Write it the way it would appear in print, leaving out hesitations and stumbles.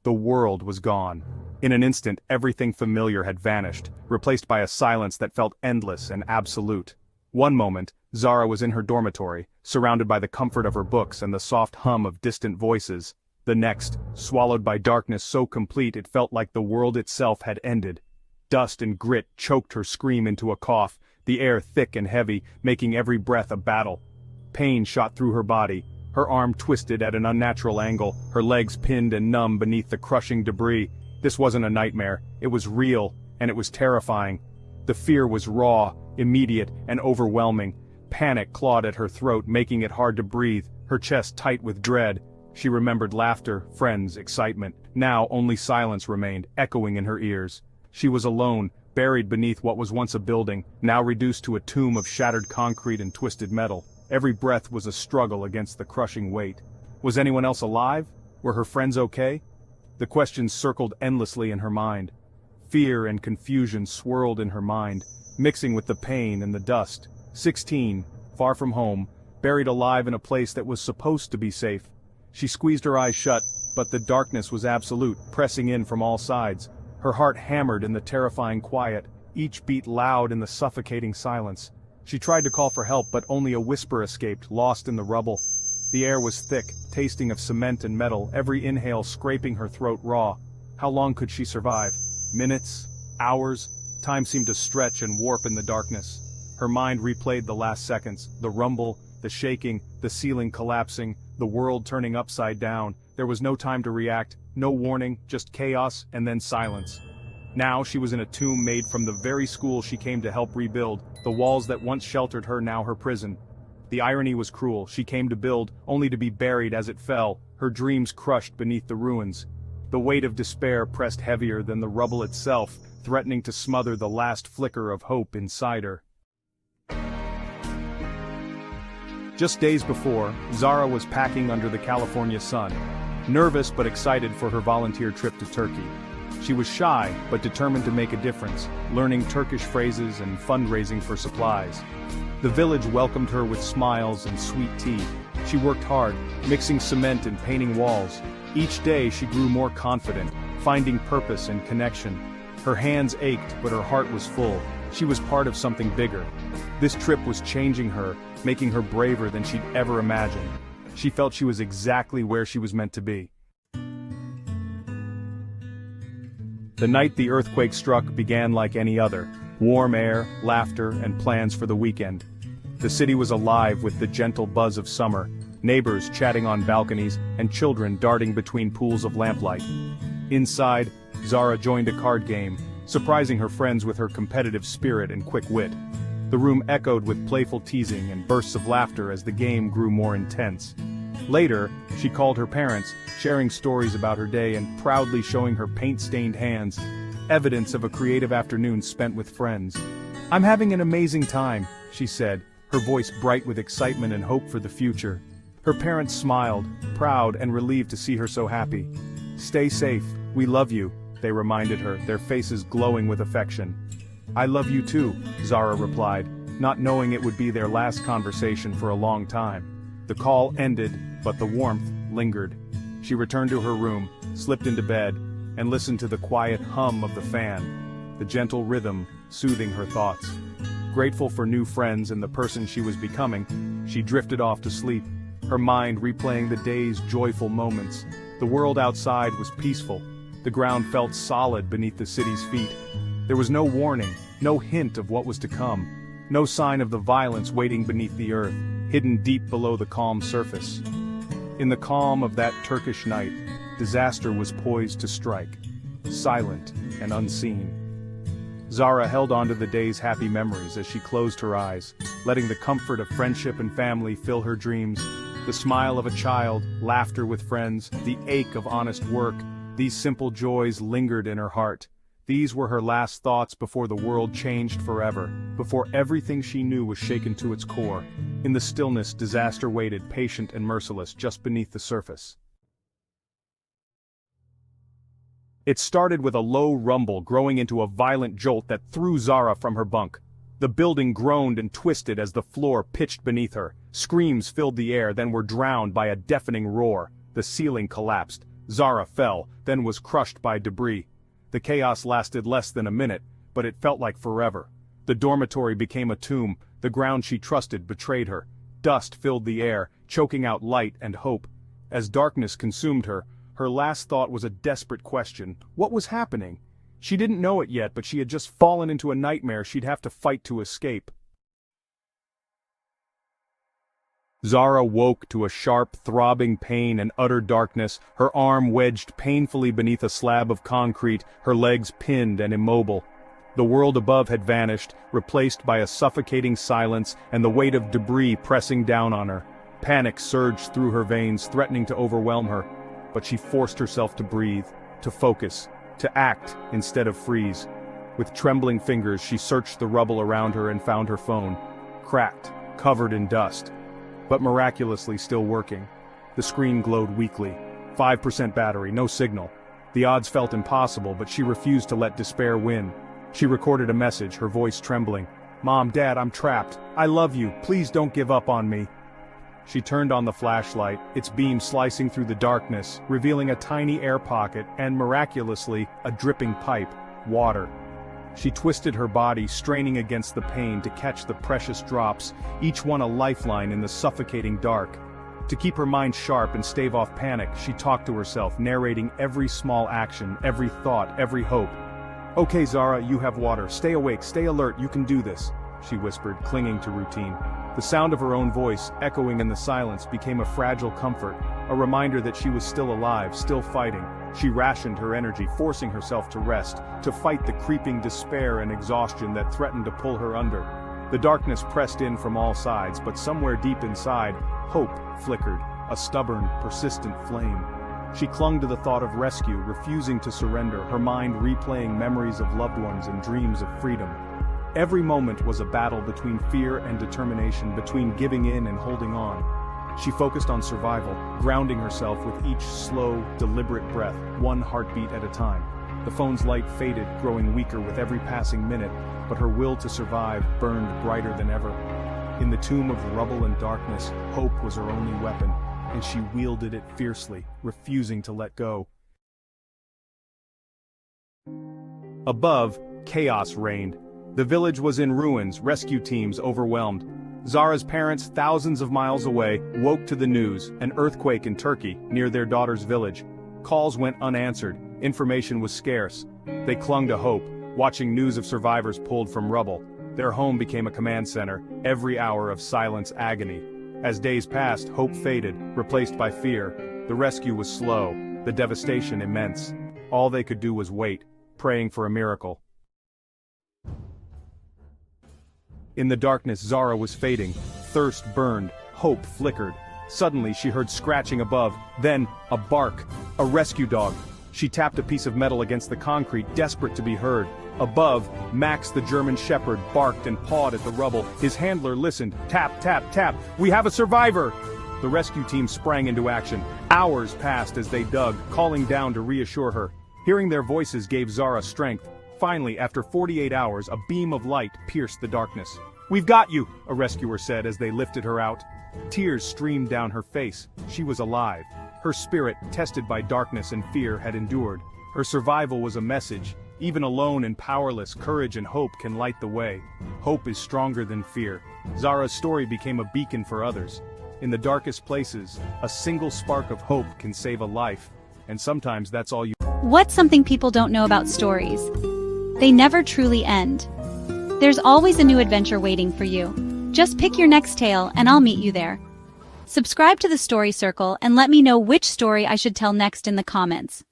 The world was gone. In an instant, everything familiar had vanished, replaced by a silence that felt endless and absolute. One moment, Zara was in her dormitory, surrounded by the comfort of her books and the soft hum of distant voices. The next, swallowed by darkness so complete it felt like the world itself had ended. Dust and grit choked her scream into a cough, the air thick and heavy, making every breath a battle. Pain shot through her body, her arm twisted at an unnatural angle, her legs pinned and numb beneath the crushing debris. This wasn't a nightmare, it was real, and it was terrifying. The fear was raw, immediate, and overwhelming. Panic clawed at her throat, making it hard to breathe, her chest tight with dread. She remembered laughter, friends, excitement. Now only silence remained, echoing in her ears. She was alone, buried beneath what was once a building, now reduced to a tomb of shattered concrete and twisted metal. Every breath was a struggle against the crushing weight. Was anyone else alive? Were her friends okay? The questions circled endlessly in her mind. Fear and confusion swirled in her mind, mixing with the pain and the dust. 16, far from home, buried alive in a place that was supposed to be safe. She squeezed her eyes shut, but the darkness was absolute, pressing in from all sides. Her heart hammered in the terrifying quiet, each beat loud in the suffocating silence. She tried to call for help, but only a whisper escaped, lost in the rubble. The air was thick, tasting of cement and metal, every inhale scraping her throat raw. How long could she survive? Minutes? Hours? Time seemed to stretch and warp in the darkness. Her mind replayed the last seconds, the rumble, the shaking, the ceiling collapsing, the world turning upside down. There was no time to react, no warning, just chaos and then silence. Now she was in a tomb made from the very school she came to help rebuild, the walls that once sheltered her now her prison. The irony was cruel, she came to build, only to be buried as it fell, her dreams crushed beneath the ruins. The weight of despair pressed heavier than the rubble itself, threatening to smother the last flicker of hope inside her. Just days before, Zara was packing under the California sun, nervous but excited for her volunteer trip to Turkey. She was shy but determined to make a difference, learning Turkish phrases and fundraising for supplies. The village welcomed her with smiles and sweet tea. She worked hard, mixing cement and painting walls. Each day she grew more confident, finding purpose and connection. Her hands ached, but her heart was full. She was part of something bigger. This trip was changing her, making her braver than she'd ever imagined. She felt she was exactly where she was meant to be. The night the earthquake struck began like any other. Warm air, laughter, and plans for the weekend. The city was alive with the gentle buzz of summer, neighbors chatting on balconies, and children darting between pools of lamplight. Inside, Zara joined a card game, surprising her friends with her competitive spirit and quick wit. The room echoed with playful teasing and bursts of laughter as the game grew more intense. Later, she called her parents, sharing stories about her day and proudly showing her paint-stained hands, evidence of a creative afternoon spent with friends. "I'm having an amazing time," she said, her voice bright with excitement and hope for the future. Her parents smiled, proud and relieved to see her so happy. "Stay safe, we love you," they reminded her, their faces glowing with affection. "I love you too," Zara replied, not knowing it would be their last conversation for a long time. The call ended, but the warmth lingered. She returned to her room, slipped into bed, and listened to the quiet hum of the fan, the gentle rhythm soothing her thoughts. Grateful for new friends and the person she was becoming, she drifted off to sleep, her mind replaying the day's joyful moments. The world outside was peaceful. The ground felt solid beneath the city's feet. There was no warning, no hint of what was to come, no sign of the violence waiting beneath the earth, hidden deep below the calm surface. In the calm of that Turkish night, disaster was poised to strike, silent and unseen. Zara held on to the day's happy memories as she closed her eyes, letting the comfort of friendship and family fill her dreams. The smile of a child, laughter with friends, the ache of honest work, these simple joys lingered in her heart. These were her last thoughts before the world changed forever, before everything she knew was shaken to its core. In the stillness, disaster waited, patient and merciless, just beneath the surface. It started with a low rumble growing into a violent jolt that threw Zara from her bunk. The building groaned and twisted as the floor pitched beneath her. Screams filled the air, then were drowned by a deafening roar. The ceiling collapsed. Zara fell, then was crushed by debris. The chaos lasted less than a minute, but it felt like forever. The dormitory became a tomb, the ground she trusted betrayed her. Dust filled the air, choking out light and hope. As darkness consumed her, her last thought was a desperate question. What was happening? She didn't know it yet, but she had just fallen into a nightmare she'd have to fight to escape. Zara woke to a sharp, throbbing pain and utter darkness, her arm wedged painfully beneath a slab of concrete, her legs pinned and immobile. The world above had vanished, replaced by a suffocating silence and the weight of debris pressing down on her. Panic surged through her veins, threatening to overwhelm her. But she forced herself to breathe, to focus, to act instead of freeze. With trembling fingers, she searched the rubble around her and found her phone. Cracked, covered in dust, but miraculously still working. The screen glowed weakly. 5% battery, no signal. The odds felt impossible, but she refused to let despair win. She recorded a message, her voice trembling. "Mom, Dad, I'm trapped. I love you. Please don't give up on me." She turned on the flashlight, its beam slicing through the darkness, revealing a tiny air pocket and, miraculously, a dripping pipe, water. She twisted her body, straining against the pain to catch the precious drops, each one a lifeline in the suffocating dark. To keep her mind sharp and stave off panic, she talked to herself, narrating every small action, every thought, every hope. "Okay, Zara, you have water. Stay awake, stay alert, you can do this," she whispered, clinging to routine. The sound of her own voice, echoing in the silence, became a fragile comfort, a reminder that she was still alive, still fighting. She rationed her energy, forcing herself to rest, to fight the creeping despair and exhaustion that threatened to pull her under. The darkness pressed in from all sides, but somewhere deep inside, hope flickered, a stubborn, persistent flame. She clung to the thought of rescue, refusing to surrender, her mind replaying memories of loved ones and dreams of freedom. Every moment was a battle between fear and determination, between giving in and holding on. She focused on survival, grounding herself with each slow, deliberate breath, one heartbeat at a time. The phone's light faded, growing weaker with every passing minute, but her will to survive burned brighter than ever. In the tomb of rubble and darkness, hope was her only weapon, and she wielded it fiercely, refusing to let go. Above, chaos reigned. The village was in ruins, rescue teams overwhelmed. Zara's parents, thousands of miles away, woke to the news, an earthquake in Turkey, near their daughter's village. Calls went unanswered, information was scarce. They clung to hope, watching news of survivors pulled from rubble. Their home became a command center, every hour of silence agony. As days passed, hope faded, replaced by fear. The rescue was slow, the devastation immense. All they could do was wait, praying for a miracle. In the darkness, Zara was fading. Thirst burned, hope flickered. Suddenly she heard scratching above, then a bark. A rescue dog. She tapped a piece of metal against the concrete, desperate to be heard. Above, Max the German shepherd barked and pawed at the rubble. His handler listened. Tap, tap, tap. "We have a survivor!" The rescue team sprang into action. Hours passed as they dug, calling down to reassure her. Hearing their voices gave Zara strength. Finally, after 48 hours, a beam of light pierced the darkness. "We've got you," a rescuer said as they lifted her out. Tears streamed down her face. She was alive. Her spirit, tested by darkness and fear, had endured. Her survival was a message. Even alone and powerless, courage and hope can light the way. Hope is stronger than fear. Zara's story became a beacon for others. In the darkest places, a single spark of hope can save a life. And sometimes that's all you... What's something people don't know about stories? They never truly end. There's always a new adventure waiting for you. Just pick your next tale and I'll meet you there. Subscribe to the Story Circle and let me know which story I should tell next in the comments.